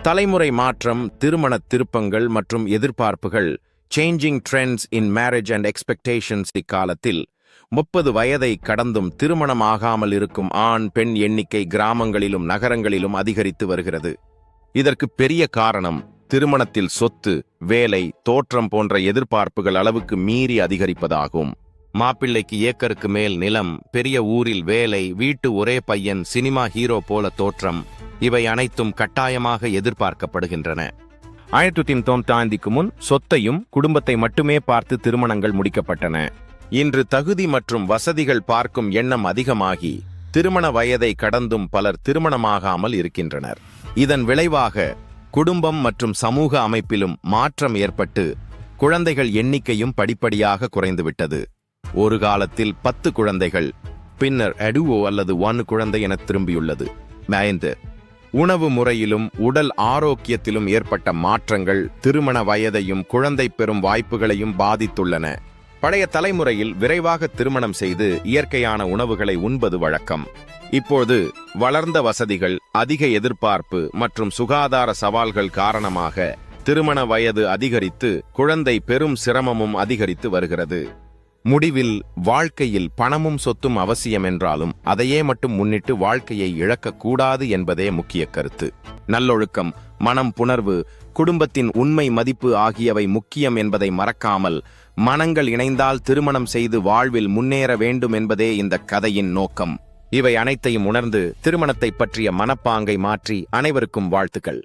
தலைமுறை மாற்றம், திருமண திருப்பங்கள் மற்றும் எதிர்பார்ப்புகள், changing trends in marriage and expectations இக்காலத்தில் 30 வயதை கடந்தும் திருமணமாகாமல் இருக்கும் ஆண் பெண் எண்ணிக்கை கிராமங்களிலும் நகரங்களிலும் அதிகரித்து வருகிறது. இதற்கு பெரிய காரணம் திருமணத்தில் சொத்து, வேலை, தோற்றம் போன்ற எதிர்பார்ப்புகள் அளவுக்கு மீறி அதிகரிப்பதாகும். மாப்பிள்ளைக்கு ஏக்கருக்கு மேல் நிலம், பெரிய ஊரில் வேலை, வீட்டு ஒரே பையன், சினிமா ஹீரோ போல தோற்றம், இவை அனைத்தும் கட்டாயமாக எதிர்பார்க்கப்படுகின்றன. 1990க்கு முன் சொத்தையும் குடும்பத்தை மட்டுமே பார்த்து திருமணங்கள் முடிக்கப்பட்டன. இன்று தகுதி மற்றும் வசதிகள் பார்க்கும் எண்ணம் அதிகமாகி திருமண வயதை கடந்தும் பலர் திருமணமாகாமல் இருக்கின்றனர். இதன் விளைவாக குடும்பம் மற்றும் சமூக அமைப்பிலும் மாற்றம் ஏற்பட்டு குழந்தைகள் எண்ணிக்கையும் படிப்படியாக குறைந்துவிட்டது. ஒரு காலத்தில் 10 குழந்தைகள், பின்னர் அடுவோ அல்லது 1 குழந்தை என திரும்பியுள்ளது. உணவு முறையிலும் உடல் ஆரோக்கியத்திலும் ஏற்பட்ட மாற்றங்கள் திருமண வயதையும் குழந்தை பெறும் வாய்ப்புகளையும் பாதித்துள்ளன. பழைய தலைமுறையில் விரைவாக திருமணம் செய்து இயற்கையான உணவுகளை உண்பது வழக்கம். இப்போது வளர்ந்த வசதிகள், அதிக எதிர்பார்ப்பு மற்றும் சுகாதார சவால்கள் காரணமாக திருமண வயது அதிகரித்து குழந்தை பெறும் சிரமமும் அதிகரித்து வருகிறது. முடிவில் வாழ்க்கையில் பணமும் சொத்தும் அவசியம் என்றாலும் அதையே மட்டும் முன்னிட்டு வாழ்க்கையை இழக்கக்கூடாது என்பதே முக்கிய கருத்து. நல்லொழுக்கம், மனம் புணர்வு, குடும்பத்தின் உண்மை மதிப்பு ஆகியவை முக்கியம் என்பதை மறக்காமல் மனங்கள் இணைந்தால் திருமணம் செய்து வாழ்வில் முன்னேற வேண்டும் என்பதே இந்த கதையின் நோக்கம். இவை அனைத்தையும் உணர்ந்து திருமணத்தை பற்றிய மனப்பாங்கை மாற்றி அனைவருக்கும் வாழ்த்துக்கள்.